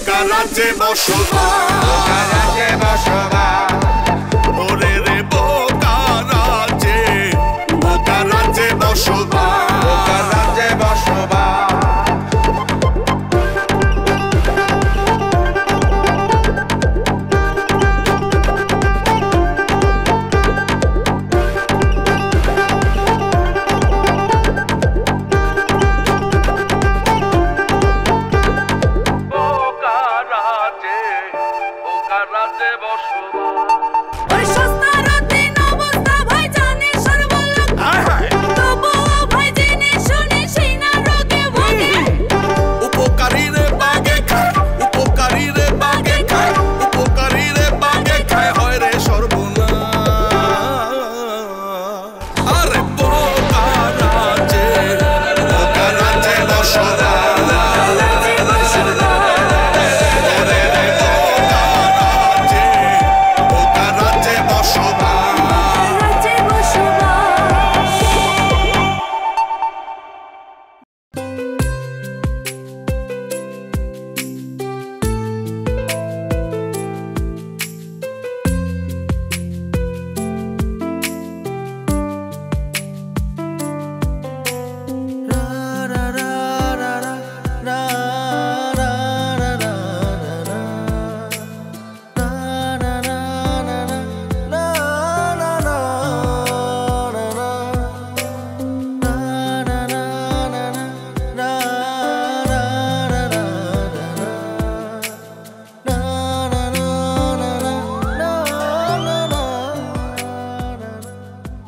বোকা রাজ্যে বসবাস ওরে রে বোকা রাজ্যে বসবাস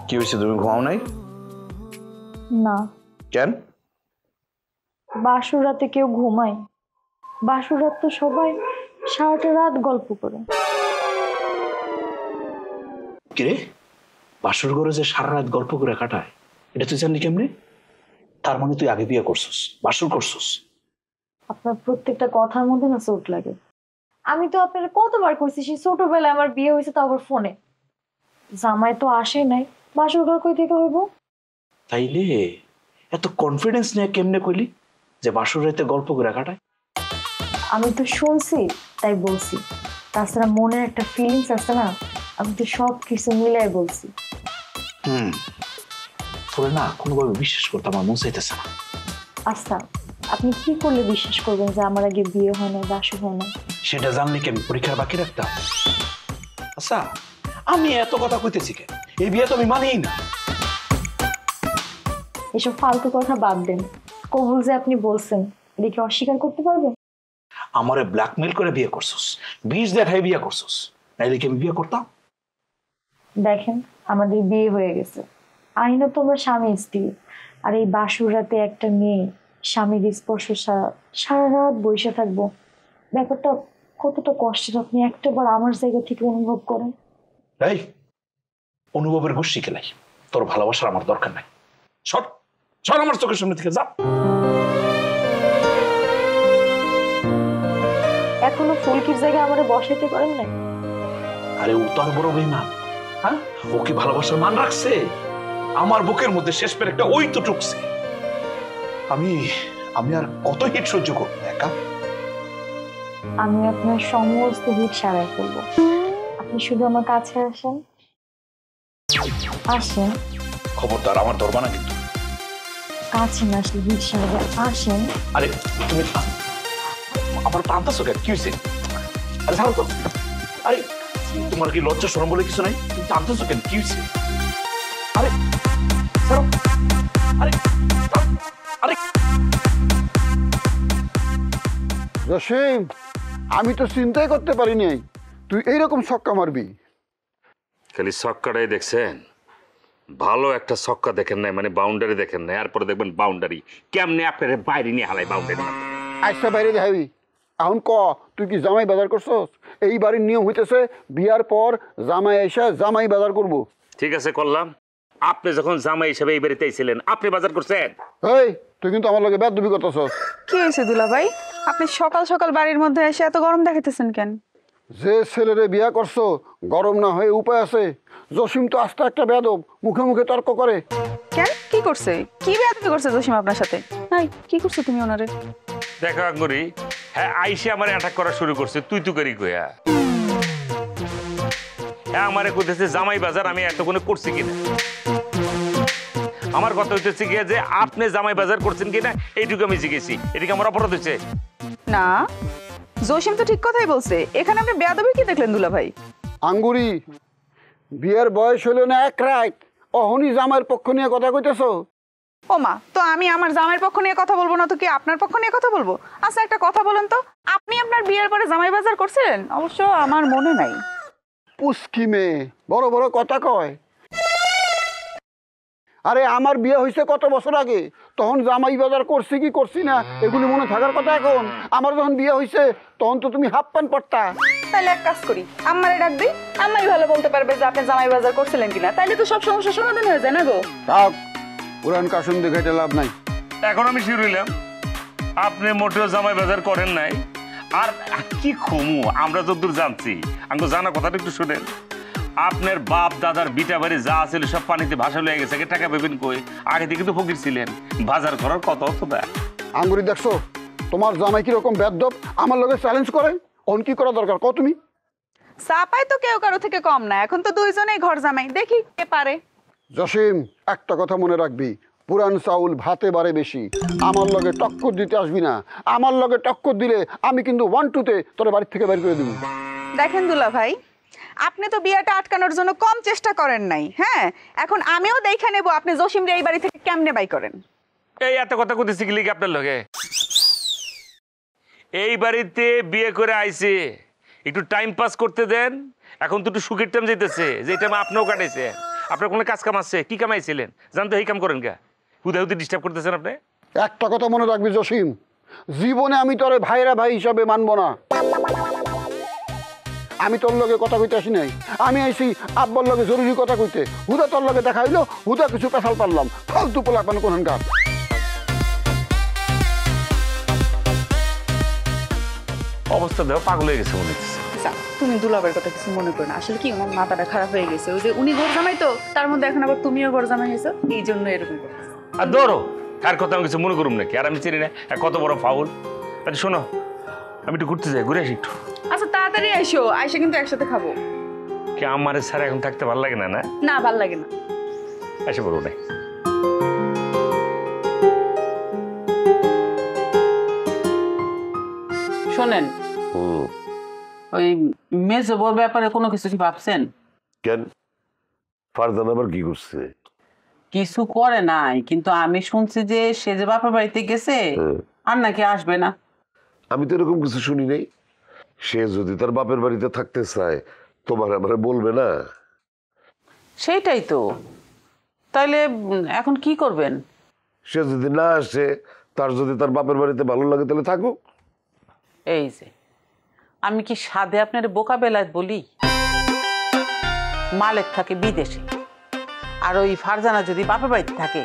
কি হয়েছে, তুমি ঘুমাও নাই? না। কেন? বাসর রাতে কেউ ঘুমায়? বাসর রাত তো সবাই সারাটা রাত গল্প করে। কিরে, বাসর ঘরে যে সারা রাত গল্প করে কাটায় এটা তুই জানলি কেমনে? তার মানে তুই আগে বিয়ে করছিস, বাসর করছিস? আপনার প্রত্যেকটা কথার মধ্যে না চোট লাগে। আমি তো আপনার কতবার কইছি সেই ছোটবেলায় আমার বিয়ে হয়েছে, তো আবার ফোনে। জামাই তো আসে নাই, বাসর ঘর কই থেকে হইব? তাইলে এত কনফিডেন্স নিয়ে কেমনে কইলি যে বাসর রাতে গল্প করে কাটায়? আমি তো শুনছি তাই বলছি। তাছাড়া মনের একটা ফিলিংস আছে না, আমি তো সব কিছু মিলাই বলছি। তোরে না কোনোভাবে বিশ্বাস করতে আমার মন চাইতেছে না। আচ্ছা, আপনি কি করলে বিশ্বাস করবেন যে আমার আগে বিয়ে হয় না, বাসর হয় না? সেটা জানলে কি আমি পরীক্ষার বাকি রাখতাম? আচ্ছা, আমি এত কথা কইতেছি কেন? এই বিয়ে তো আমি মানিই না। এসব ফালতু কথা বাদ দেন। কবুল যে আপনি বলছেন, এদিকে অস্বীকার করতে পারবেন? আমারে ব্ল্যাকমেল করে বিয়ে করছস, বিষ দেখাই বিয়ে করছস, নাইলে কি আমি বিয়ে করতাম? দেখেন, আমাদের বিয়ে হয়ে গেছে, আইনও তোমরা স্বামী স্ত্রী। আর এই বাসর রাতে একটা মেয়ে স্বামীর স্পর্শ সারা রাত বসে থাকবো, ব্যাপারটা কতটা কষ্টের আপনি একটাবার আমার জায়গা থেকে অনুভব করেন। এই অনুভবের গোষ্ঠী খেলাই, তোর ভালোবাসার আমার দরকার নাই। সর সর আমার চোখের সামনে থেকে যা। এখনো ফুলকির জায়গায় আমারে বসাইতে পারেন না? আরে ও তো আর বড় বেঈমান। হ্যাঁ, ও কি ভালোবাসার মান রাখছে? আমার বুকের মধ্যে শেষ পেরে একটা ওই তো টুকছে। আমি আমি আর কত হিট সহ্য করবো একা? আমি আপনার সমস্ত হিট সারাই করবো, আপনি শুধু আমার কাছে আসেন। আসেন। খবরদার আমার ধরবা না কিন্তু। কাছে না আসলে হিট সারাবে, আসেন। আরে তুমি আমার টানতেছো কেন? কি হয়েছে? আরে ছাড়ো তো। আরে তোমার কি লজ্জা শরম বলে কিছু নাই? তুমি টানতেছো কেন? কি হয়েছে? আরে ছাড়ো। আরে আরে জসিম, আমি তো চিন্তাই করতে পারিনি তুই এইরকম ছক্কা মারবি। খালি ছক্কাটাই দেখছেন, ভালো একটা ছক্কা দেখেন নাই, মানে বাউন্ডারি দেখেন নাই। এরপরে দেখবেন বাউন্ডারি কেমনে আপনার বাইরে নিয়ে হালাই বাউন্ডারি। আচ্ছা বাইরে দেখাবি। এখন ক, তুই কি জামাই বাজার করছস? এই বাড়ির নিয়ম হইতেছে বিয়ার পর জামাই এসে জামাই বাজার করব। ঠিক আছে করলাম, আপনি যখন জামাই হিসেবে এই বাড়িতে ছিলেন আপনি বাজার করছেন। এই তুই কিন্তু আমার লগে বেদবি করতেছস। কি হয়েছে দুলা ভাই, আপনি সকাল সকাল বাড়ির মধ্যে এসে এত গরম দেখাইতেছেন কেন? যে ছেলেরে বিয়া করছো গরম না হয়ে উপায় আছে? জসিম তো আস্তে একটা বেদব, মুখে মুখে তর্ক করে। কেন, কি করছে? কি বেয়াদবি করছে জসিম আপনার সাথে? হাই, কি করছো তুমি ওনারে? দেখা করি হ্যাঁ আইসে আমার অ্যাটাক করা শুরু করছে তুই করি কইয়া। হ্যাঁ আমারে কইতেছে জামাই বাজার আমি এতক্ষণে করছি কিনা। আমার কথা হইতেছে কি যে আপনি জামাই বাজার করছেন কিনা এইটুকু আমি জিজ্ঞেসি, এদিকে আমার অপরাধ হচ্ছে না, জসিম তো ঠিক কথাই বলছে। এখানে আপনি বেয়াদবি কি দেখলেন দুলা ভাই? আঙ্গুরি, বিয়ের বয়স হলো না এক রাত, অহনি জামাইয়ের পক্ষ নিয়ে কথা কইতেছো? ও মা, তো আমি আমার জামাইয়ের পক্ষ নিয়ে কথা বলবো না তো কি আপনার পক্ষ নিয়ে কথা বলবো? আচ্ছা একটা কথা বলেন তো, আপনি আপনার বিয়ের পরে জামাই বাজার করছিলেন? অবশ্য আমার মনে নাই। পুষ্কি মেয়ে, বড় বড় কথা কয়। আরে আমার বিয়ে হয়েছে কত বছর আগে, তখন জামাই বাজার করছি কি করছি না এগুলি মনে থাকার কথা এখন? আমার যখন বিয়ে হয়েছে তখন তো তুমি হাফ প্যান্ট পরতা। তাহলে এক কাজ করি, আম্মারে ডাক দিই, আম্মাই ভালো বলতে পারবে যে আপনি জামাই বাজার করছিলেন কিনা। তাইলে তো সব সমস্যার সমাধান হয়ে যায় না গো? থাক, পুরান কাশুন দেখাইতে লাভ নাই। এখন আমি শিউর হইলাম আপনি মোটেও জামাই বাজার করেন নাই। আর কি খমু, আমরা যতদূর জানছি আমাকে জানা কথাটা একটু শুনেন। আপনার বাপ দাদার বিটা বাড়ি যা ছিল সব পানিতে ভাসা লয়ে গেছে, টাকা পাবেন কই? আগে থেকে তো ফকির ছিলেন, বাজার করার কত হতো না। আঙ্গুরি দেখছো তোমার জামাই কিরকম বেদব, আমার লগে চ্যালেঞ্জ করে। অন কি করা দরকার কও তুমি? চাপাই তো কেউ কারো থেকে কম না, এখন তো দুইজনেই ঘর জামাই, দেখি কে পারে। জসিম, একটা কথা মনে রাখবি, পুরান চাউল ভাতে বাড়ে বেশি। আমার লগে টক্কর দিতে আসবি না। আমার লগে টক্কর দিলে আমি কিন্তু 1 2-তে তোর বাড়ি থেকে বের করে দিব। দেখেন দুলা ভাই, আপনি তো বিয়েটা আটকানোর জন্য কম চেষ্টা করেন নাই। হ্যাঁ, এখন আমিও দেখে নেব আপনি জসিমরে এই বাড়ি থেকে কেমনে বাই করেন। এই এত কথা কইতেছি কি লিখে আপনার লগে? এই বাড়িতে বিয়ে করে আইছে, একটু টাইম পাস করতে দেন। এখন তো একটু সুখের টাইম যেতেছে, যে টাইম আপনিও কাটাইছে। আপনার কোনো কাজ কাম আছে? কি কামাইছিলেন? জানতো এই কাম করেন কা? হুদাহুদি ডিস্টার্ব করতেছেন আপনি। একটা কথা মনে রাখবি জসিম, জীবনে আমি তোরে ভাইরা ভাই হিসাবে মানব না। আমি তোর লগে কথা কইতে আসি নাই, আমি আইছি আব্বার লগে জরুরি কথা কইতে। হুদা তোর লগে দেখা হইলো, হুদা কিছু পেশাল পারলাম, ফালতু পোলাপান কোনখানকার। অবস্থা দেওয়া পাগল হয়ে গেছে মনে হচ্ছে। তুমি দুলাবের কথা কিছু মনে করো না, আসলে কি ওনার মাথাটা খারাপ হয়ে গেছে। ওই যে উনি ঘর জামাই, তো তার মধ্যে এখন আবার তুমিও ঘর জামাই হয়েছো, এই জন্য এরকম করতেছে। আর ধরো কার কথা আমি কিছু মনে করুম নাকি? আর আমি চিনি না কত বড় ফাউল। আচ্ছা শোনো, আমি একটু ঘুরতে যাই, ঘুরে আসি একটু। আচ্ছা তাড়াতাড়ি আইসো, আইসা কিন্তু একসাথে খাবো। কি আমার স্যার এখন থাকতে ভালো লাগে না? না না, ভাল লাগে না। এসে বলবো না। শোনেন, ওই মেজবোর ব্যাপারে কোনো কিছু কি ভাবছেন? কেন, ফারজান আবার কি করছে? কিছু করে নাই, কিন্তু আমি শুনছি যে সে যে বাপের বাড়িতে গেছে আর নাকি আসবে না। আমি তো এরকম কিছু শুনি নাই। সে যদি তার বাপের বাড়িতে থাকতে চায় তোমার আমারে বলবে না? সেইটাই তো। তাইলে এখন কি করবেন? সে যদি না আসে, তার যদি তার বাপের বাড়িতে ভালো লাগে তাহলে থাকুক। এই যে আমি কি সাধে আপনার বোকা বেলায় বলি? মালিক থাকে বিদেশে, আর ওই ফারজানা যদি বাপের বাড়িতে থাকে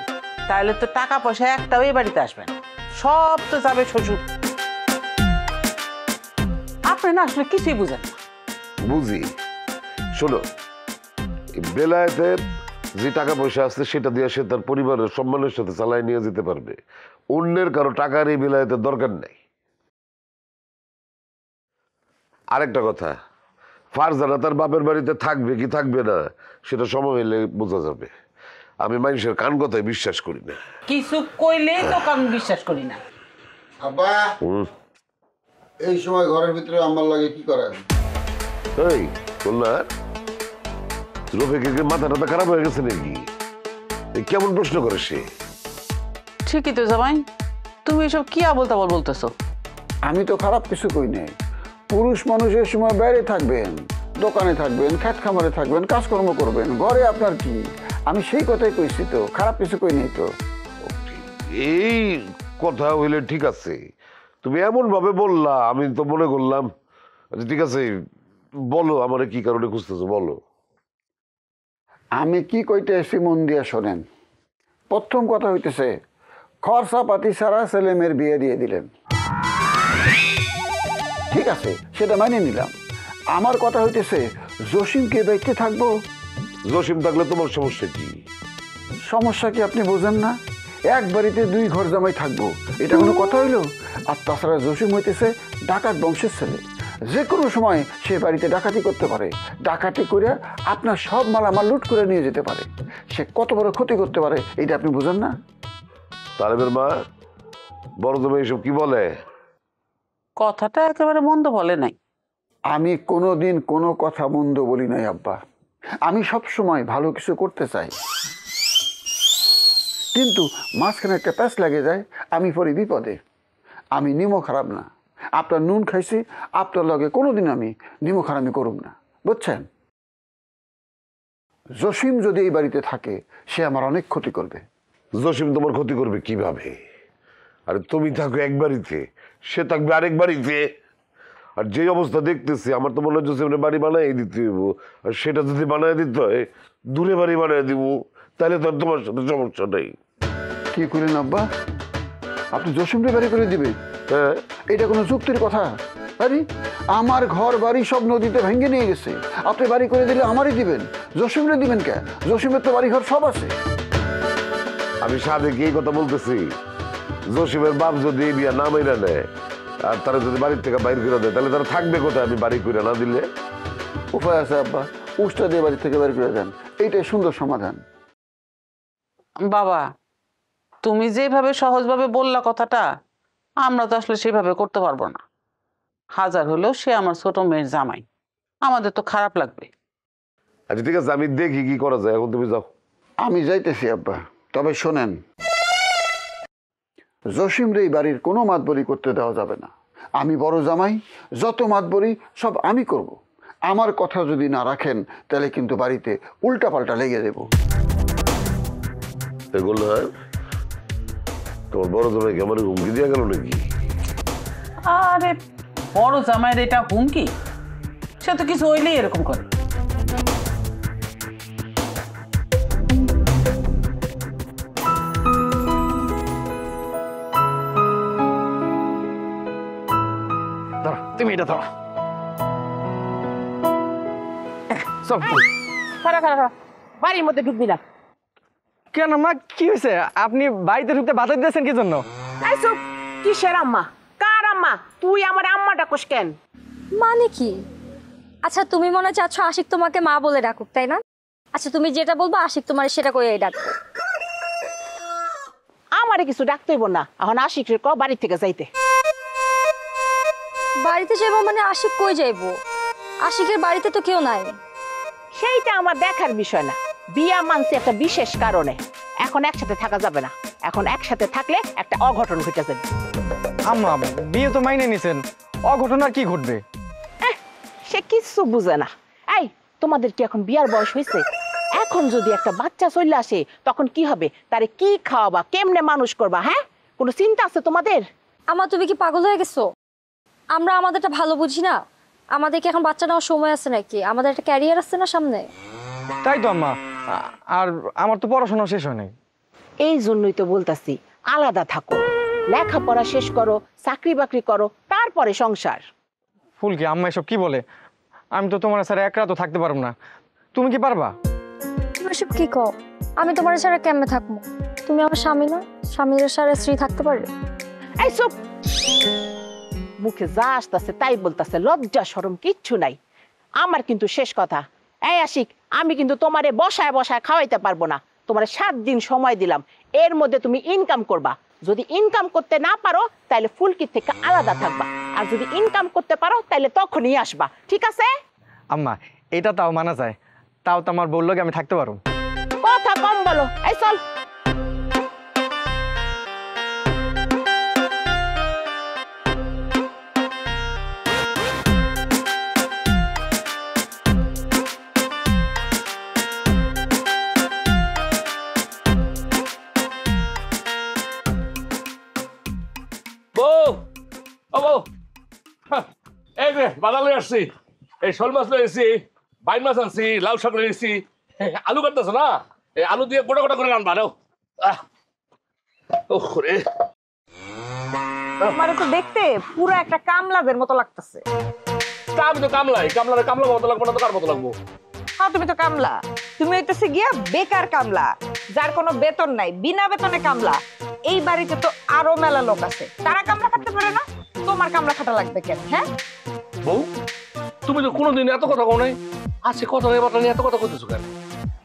তাহলে তো টাকা পয়সা একটাও এই বাড়িতে আসবে না, সব তো যাবে শ্বশুর। আপনি না আসলে কিছুই বুঝেন না। বুঝি। শোনো, বেলায়েতে যে টাকা পয়সা আছে সেটা দিয়ে সে তার পরিবারের সম্মানের সাথে চালায় নিয়ে যেতে পারবে। অন্যের কারো টাকার এই বেলায়েতের দরকার নাই। আরেকটা কথা, ফারজানা তার বাপের বাড়িতে থাকবে কি থাকবে না সেটা সময় হলে বোঝা যাবে। আমি মানুষের কান কথায় বিশ্বাস করি না। কিছু কইলেই তো কারণ বিশ্বাস করি না। আব্বা, এই সময় ঘরের ভিতরে আমার লাগে কি করেন? এই কন্যার রফিকের মাথা টাথা খারাপ হয়ে গেছে নাকি? কেমন প্রশ্ন করে সে? ঠিকই তো জামাই, তুমি এসব কি আবল তাবল বলতেছো? আমি তো খারাপ কিছু কই নাই। পুরুষ মানুষের সময় বাইরে থাকবেন, দোকানে থাকবেন, খেত খামারে থাকবেন, কাজকর্ম করবেন, ঘরে আপনার কি? আমি সেই কথাই কইছি তো, খারাপ কিছু কই নাই তো। এই কথা হইলে ঠিক আছে, তুমি এমন ভাবে বললা আমি তো মনে করলাম আচ্ছা ঠিক আছে, বলো আমারে কি কারণে খুঁজতেছো বলো। আমি কি কইতে এসেছি মন দিয়ে শোনেন। প্রথম কথা হইতেছে, খরচা পাতি ছাড়া ছেলে মেয়ের বিয়ে দিয়ে দিলেন, ঠিক আছে, সেটা মানিয়ে নিলাম। আমার কথা হইতেছে, জসিমকে বাইতে থাকবো। জসিম থাকলে তোমার সমস্যা কি? সমস্যা কি আপনি বোঝেন না? এক বাড়িতে 2 ঘর জামাই থাকবো, এটা কোনো কথা হইলো? আর তাছাড়া জসিম হইতেছে ডাকাত বংশের ছেলে, যে কোনো সময় সে বাড়িতে ডাকাতি করতে পারে, ডাকাতি করে আপনার সব মালামাল লুট করে নিয়ে যেতে পারে। সে কত বড় ক্ষতি করতে পারে এটা আপনি বুঝেন না? তালেবের মা, বড় তুমি এসব কি বলে? কথাটা একেবারে মন্দ বলে নাই। আমি কোনোদিন কোনো কথা মন্দ বলি নাই আব্বা। আমি সব সময় ভালো কিছু করতে চাই, কিন্তু মাঝখানে একটা প্যাঁচ লাগে যায়, আমি পড়ি বিপদে। আমি নিমক খারাপ না, আপনার নুন খাইছি, আপনার লগে কোনোদিন আমি নিমক খারামি করুম না, বুঝছেন? জসিম যদি এই বাড়িতে থাকে সে আমার অনেক ক্ষতি করবে। জসিম তোমার ক্ষতি করবে কিভাবে? আরে তুমি থাকো এক বাড়িতে, সে থাকবে আরেক বাড়িতে। আর যে অবস্থা দেখতেছি, আমার তো মনে হয় জসিমের বাড়ি বানাই দিতে হইব। আর সেটা যদি বানাই দিতে হয়, দূরে বাড়ি বানাই দিব, তাহলে তো আর তোমার সাথে সমস্যা নেই। কি করেন আব্বা? আপনি জসিমকে বাড়ি করে দিবেন? হ্যাঁ, এটা কোনো যুক্তির কথা? আরে আমার ঘর বাড়ি সব নদীতে ভেঙে নিয়ে গেছে, আপনি বাড়ি করে দিলে আমারই দিবেন, জসিমরে দিবেন কে? জসিমের তো বাড়ি ঘর সব আছে। আমি সাদেক এই কথা বলতেছি, জসিমের বাপ যদি এই বিয়া না মাইরা নেয় আর তারা যদি বাড়ির থেকে বাইর করে দেয়, তাহলে তারা থাকবে কোথায় আমি বাড়ি করে না দিলে? উপায় আছে আব্বা, উষ্টা দিয়ে বাড়ি থেকে বের করে দেন, এইটাই সুন্দর সমাধান। বাবা, তুমি যেভাবে সহজভাবে বললা কথাটা, আমরা তো আসলে সেভাবে করতে পারবো না। হাজার হলেও সে আমার ছোট মেয়ের জামাই, আমাদের তো খারাপ লাগবে। আচ্ছা ঠিক আছে, আমি দেখি কি করা যায়, এখন তুমি যাও। আমি যাইতেছি আব্বা, তবে শোনেন, জসিমরে এই বাড়ির কোনো মাতবরি করতে দেওয়া যাবে না। আমি বড় জামাই, যত মাতবরি সব আমি করব। আমার কথা যদি না রাখেন তাহলে কিন্তু বাড়িতে উল্টাপাল্টা লেগে দেব। এগুলো তোমার বড় জামাইকে আমার হুমকি দিয়ে গেল নাকি? আরে বড় জামাইয়ের এটা হুমকি? সে তো কিছু হইলেই এরকম করে। তুমি এটা ধরো। চল। বাড়ির মধ্যে ঢুকবি না কেন মা, কি হয়েছে? আপনি বাড়িতে ঢুকতে বাধা দিয়েছেন কি জন্য? কিসের আম্মা? কার আম্মা? তুই আমার আম্মা ডাকস কেন? মানে কি? আচ্ছা তুমি মনে চাচ্ছ আশিক তোমাকে মা বলে ডাকুক, তাই না? আচ্ছা তুমি যেটা বলবো আশিক তোমার সেটা করে ডাকবো। আমারে কিছু ডাকতে হইব না, এখন আশিকের ক বাড়ি থেকে যাইতে। বাড়িতে যাবো মানে আশিক কই যাইবো? আশিকের বাড়িতে তো কেউ নাই। সেইটা আমার দেখার বিষয় না। বিয়া মানছে একটা বিশেষ কারণে, এখন একসাথে থাকা যাবে না। এখন একসাথে থাকলে একটা অঘটন ঘটে যাবে। আম্মা, বিয়ে তো মাইনে নিছেন, অঘটন আর কি ঘটবে? সে কিচ্ছু বুঝে না। এই তোমাদের কি এখন বিয়ার বয়স হয়েছে? এখন যদি একটা বাচ্চা চলে আসে তখন কি হবে? তারে কি খাওয়াবা, কেমনে মানুষ করবা? হ্যাঁ, কোনো চিন্তা আছে তোমাদের? আমা তুমি কি পাগল হয়ে গেছো? আমরা আমাদেরটা ভালো বুঝি না? আমাদের কি এখন বাচ্চা নেওয়ার সময় আছে নাকি? আমাদের একটা ক্যারিয়ার আছে না সামনে। তাই তো আম্মা, আর আমার তো পড়াশোনা শেষ হয় নাই। এই জন্যই তো বলতাছি আলাদা থাকো, লেখাপড়া শেষ করো, চাকরি বাকরি করো, তারপরে সংসার। ফুলকি, আম্মা এসব কি বলে? আমি তো তোমার ছাড়া এক রাতও থাকতে পারবো না। তুমি কি পারবা? তুমি এসব কি কও? আমি তোমার ছাড়া কেমনে থাকবো? তুমি আমার স্বামী না? স্বামীর সারা স্ত্রী থাকতে পারবে? এই চুপ! মুখে যা আসতেছে তাই বলতেছে, লজ্জা শরম কিচ্ছু নাই। আমার কিন্তু শেষ কথা। এই আশিক, আমি কিন্তু তোমারে বসায় বসায় খাওয়াইতে পারবো না। তোমারে 7 দিন সময় দিলাম, এর মধ্যে তুমি ইনকাম করবা। যদি ইনকাম করতে না পারো তাহলে ফুলকির থেকে আলাদা থাকবা, আর যদি ইনকাম করতে পারো তাহলে তখনই আসবা, ঠিক আছে? আম্মা, এটা তাও মানা যায়, তাও তো আমার বললো কি আমি থাকতে পারবো। কথা কম বলো, এই চল। এই যে বাজার লয়ে আসছি, এই শোল মাছ লয়ে এসেছি, বাইন মাছ আনছি, লাউ শাক লয়ে এসেছি, আলু কাটতেছো না? এই আলু দিয়ে গোটা গোটা করে রান্না দাও। ওরে আমার তো দেখতে পুরো একটা কামলাদের মতো লাগতেছে। আমি তো কামলাই, কামলার মতো লাগবো না তো কার মতো লাগবো? হ্যাঁ তুমি তো কামলা, তুমি হইতেছে গিয়া বেকার কামলা। যার কোনো বেতন নাই, বিনা বেতনে কামলা। এই বাড়িতে তো আরো মেলা লোক আছে, তারা কামলা খাটতে পারে না, তোমার কামলা খাটা লাগবে কেন? হ্যাঁ বউ, তুমি তো কোনোদিন এত কথা কও নাই, আজকে কথা নেই বাতা নিয়ে এত কথা কইতেছো কেন?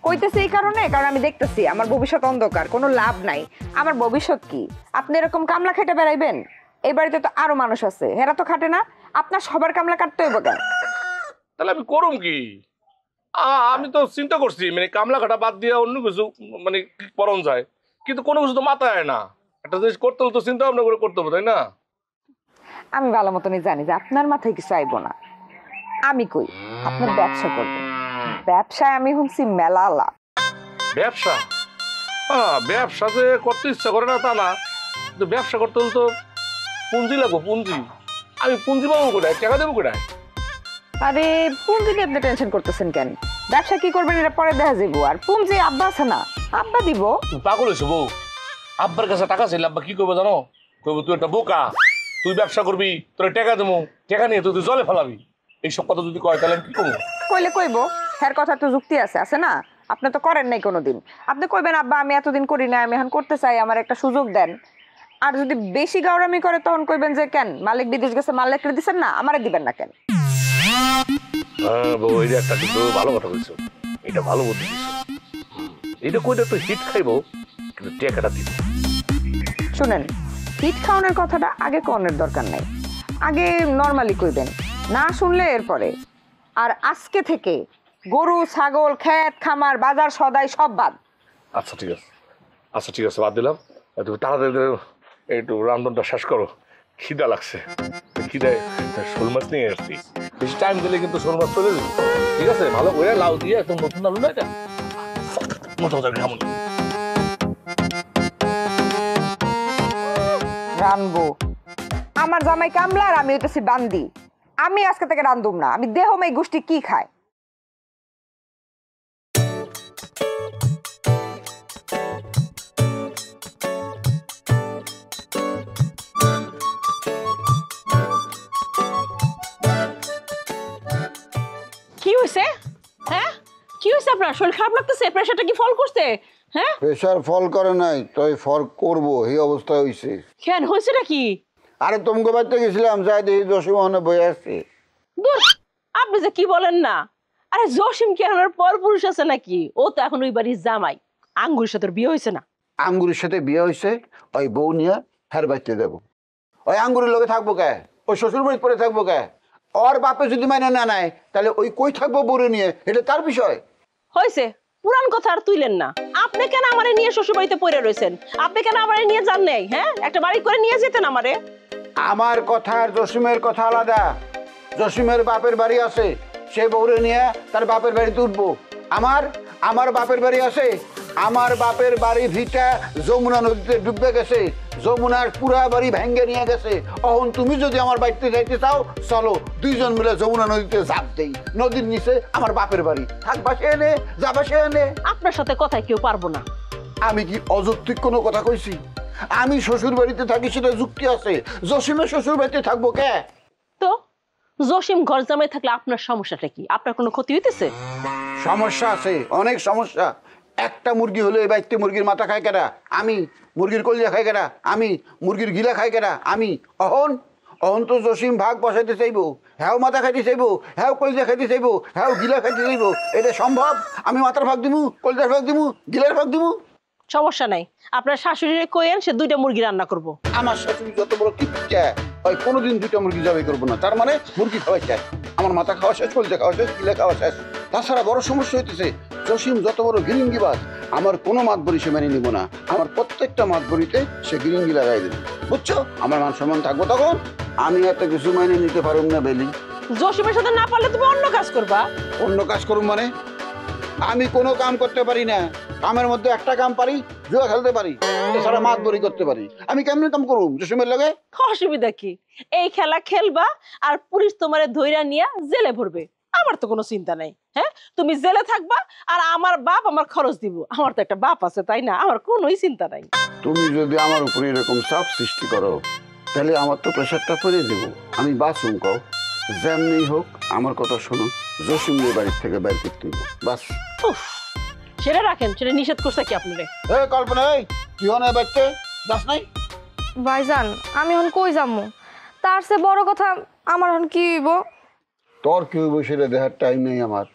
কইতেছি এই কারণে, কারণ আমি দেখতেছি আমার ভবিষ্যৎ অন্ধকার, কোনো লাভ নাই। আমার ভবিষ্যৎ কি? আপনি এরকম কামলা খেটে বেড়াইবেন? এই বাড়িতে তো আরো মানুষ আছে, হেরা তো খাটে না, আপনার সবার কামলা কাটতে হইব কেন? তাহলে আমি করুম কি? আমি তো চিন্তা করছি মানে কামলা কাটা বাদ দিয়ে অন্য কিছু মানে করণ যায়, কিন্তু কোনো কিছু তো মাথায় আয় না। একটা জিনিস করতে হলে তো চিন্তা ভাবনা করে করতে হবে, তাই না? আমি ভালো মতনই জানি যে আপনার মাথায় কিছু আইব না। আমি কই আপনার ব্যবসা করবেন, ব্যবসায় আমি শুনছি মেলা লাভ। ব্যবসা? ব্যবসা যে করতে ইচ্ছা করে না তা না, কিন্তু ব্যবসা করতে হলে তো পুঁজি লাগবো, পুঁজি। আমি পুঁজি পাবো কোথায়, টাকা দেবো কোথায়? আরে পুঁজি নিয়ে আপনি টেনশন করতেছেন কেন? ব্যবসা কি করবেন এটা পরে দেখা যাবো। আর পুঁজি আব্বা আছে না, আব্বা দিব। পাগল হয়েছো বউ? আব্বার কাছে টাকা চাইলে আব্বা কি করবে জানো? কইবো তুই একটা বোকা, তুই ব্যবসা করবি, তোর টাকা দেবো, টাকা নিয়ে তুই জলে ফেলাবি। এইসব কথা যদি কয় তাহলে কি করবো? কইলে কইবো, হ্যার কথা তো যুক্তি আছে, আছে না? আপনি তো করেন নাই কোনোদিন। আপনি কইবেন আব্বা আমি এতদিন করি না, আমি এখন করতে চাই, আমার একটা সুযোগ দেন। আর যদি বেশি গাওরামি করে তখন কইবেন যে কেন মালিক বিদেশ গেছে, মালিকরে দিচ্ছেন না, আমারে দিবেন না কেন? বউ, এই যে একটা কিন্তু ভালো কথা বলছো, এটা ভালো বুদ্ধি দিছো। এটা কইটা তুই হিট খাইবো, কিন্তু টাকাটা দিব। শুনেন, হিট খাওয়ানোর কথাটা আগে কনের দরকার নাই, আগে নর্মালি কইবেন, না শুনলে এরপরে। আর আজকে থেকে গরু ছাগল ক্ষেত খামার বাজার সদাই সব বাদ। আচ্ছা ঠিক আছে, আচ্ছা ঠিক আছে, বাদ দিলাম। তুমি তাড়াতাড়ি একটু রান্ধনটা শেষ করো, খিদা লাগছে। খিদায় শোল মাছ নিয়ে আসছি, বেশি টাইম দিলে কিন্তু শোল মাছ চলে যাবে। ঠিক আছে, ভালো করে লাউ দিয়ে একদম নতুন আলু না এটা মোটা যাবে কেমন রানবো। আমার জামাই কামলা আর আমি হইতেছি বান্দি। আমি আজকে থেকে রান্ধুম না, আমি দেহ এই গোষ্ঠী কি খায়। কি হয়েছে? হ্যাঁ কি হয়েছে আপনার? শরীর খারাপ লাগতেছে? প্রেশারটা কি ফল করছে? হ্যাঁ প্রেশার ফল করে নাই, তাই ফল করবো এই অবস্থা হয়েছে। কেন হয়েছেটা কি? আরে তোমাকে বাড়িতে গেছিলাম, যাই দেখি জসীমোহনে বই আসছে। দূর, আপনি যে কি বলেন না। আরে জসিম কি আমার পর পুরুষ আছে নাকি? ও তো এখন ওই বাড়ির জামাই। আঙ্গুরের সাথে বিয়ে হয়েছে না? আঙ্গুরের সাথে বিয়ে হয়েছে, ওই বউ নিয়ে হ্যার বাড়িতে দেবো। ওই আঙ্গুরের লোকে থাকবো কে? ওই শ্বশুর বাড়িতে পরে থাকবো কে? ওর বাপে যদি মানে না নেয় তাহলে ওই কই থাকবো বউরে নিয়ে, এটা তার বিষয়। হয়েছে, পুরান কথা আর তুইলেন না। আপনি কেন আমারে নিয়ে শ্বশুর বাড়িতে পড়ে রয়েছেন? আপনি কেন আমারে নিয়ে যান নাই? হ্যাঁ, একটা বাড়ি করে নিয়ে যেতেন আমারে। আমার কথা আর জসিমের কথা আলাদা। জসিমের বাপের বাড়ি আছে, সে বউরে নিয়ে তার বাপের বাড়িতে উঠবো। আমার বাপের বাড়ি আছে, আমার বাপের বাড়ি ভিটা যমুনা নদীতে ডুবে গেছে, যমুনার পুরা বাড়ি ভেঙ্গে নিয়ে গেছে। এখন তুমি যদি আমার বাড়িতে যাইতে চাও, চলো দুইজন মিলে যমুনা নদীতে ঝাঁপ দেই। নদীর নিচে আমার বাপের বাড়ি, থাকবা সে এনে, যাবা সে এনে। আপনার সাথে কথায় কেউ পারবো না। আমি কি অযৌক্তিক কোনো কথা কইছি? আমি শ্বশুর বাড়িতে থাকি, সেটা যুক্তি আছে। জসিমের শ্বশুর বাড়িতে থাকবো কে? তো জসিম ঘর জামাই থাকলে আপনার সমস্যাটা কি? আপনার কোনো ক্ষতি হইতেছে? সমস্যা আছে, অনেক সমস্যা। একটা মুরগি হলে এই বাড়িতে মুরগির মাথা খায় কেনা? আমি। মুরগির কলিজা খাই কেনা? আমি। মুরগির গিলা খাই কেনা? আমি। অহন তো জসিম ভাগ বসাইতে চাইবো, হ্যাও মাথা খাইতে চাইবো, হ্যাও কলিজা খাইতে চাইবো, হ্যাও গিলা খাইতে চাইবো। এটা সম্ভব? আমি মাথার ভাগ দিমু, কলিজার ভাগ দিমু, গিলার ভাগ দিমু? সমস্যা নাই, আপনার শাশুড়িরে কইেন সে 2টা মুরগি রান্না করব। আমার শাশুড়ি যত বড় কিপ্টে চায়, ওই কোনোদিন 2টা মুরগি জবাই করবো না। তার মানে মুরগি খাওয়াই চায়। আমার মাথা খাওয়া শেষ, কলিজা খাওয়া শেষ, গিলা খাওয়া শেষ। তাছাড়া বড় সমস্যা হইতেছে, জসিম যত বড় গিরিঙ্গিবাজ, আমার কোনো মাতবরি সে মেনে নিব না। আমার প্রত্যেকটা মাতবরিতে সে গিরিঙ্গি লাগাই দেবে, বুঝছো? আমার মান সম্মান থাকবো তখন। আমি এত কিছু মেনে নিতে পারুম না বেলি। জসিমের সাথে না পারলে তুমি অন্য কাজ করবা। অন্য কাজ করুম মানে? আমি কোনো কাম করতে পারি না। কামের মধ্যে একটা কাম পারি, জুয়া খেলতে পারি, এছাড়া মাতবরি করতে পারি। আমি কেমন কাম করুম জসিমের লগে? অসুবিধা কি? এই খেলা খেলবা আর পুলিশ তোমারে ধইরা নিয়ে জেলে ভরবে। আমার তো কোনো চিন্তা নাই। হ্যাঁ, তুমি জেলে থাকবা আর আমার বাপ আমার খরচ দিব। আমার তো একটা বাপ আছে, তাই না? আমার কোনোই চিন্তা নাই। তুমি যদি আমার উপরে এরকম চাপ সৃষ্টি করো, তাহলে আমার তো প্রেশারটা পড়ে দেব। আমি বাসুম কও, যেমনি হোক আমার কথা শোনো, জসিমের বাড়ির থেকে বের করতে হইব, বাস। উফ, সেটা রাখেন, সেটা নিষেধ করছে কি আপনারে? এ কল্পনা, এই কি হনে বাইতে যাস নাই? ভাইজান আমি এখন কই যাবো? তার চেয়ে বড় কথা আমার এখন কি হইব? তোর কি হইব সেটা দেখার টাইম নেই আমার।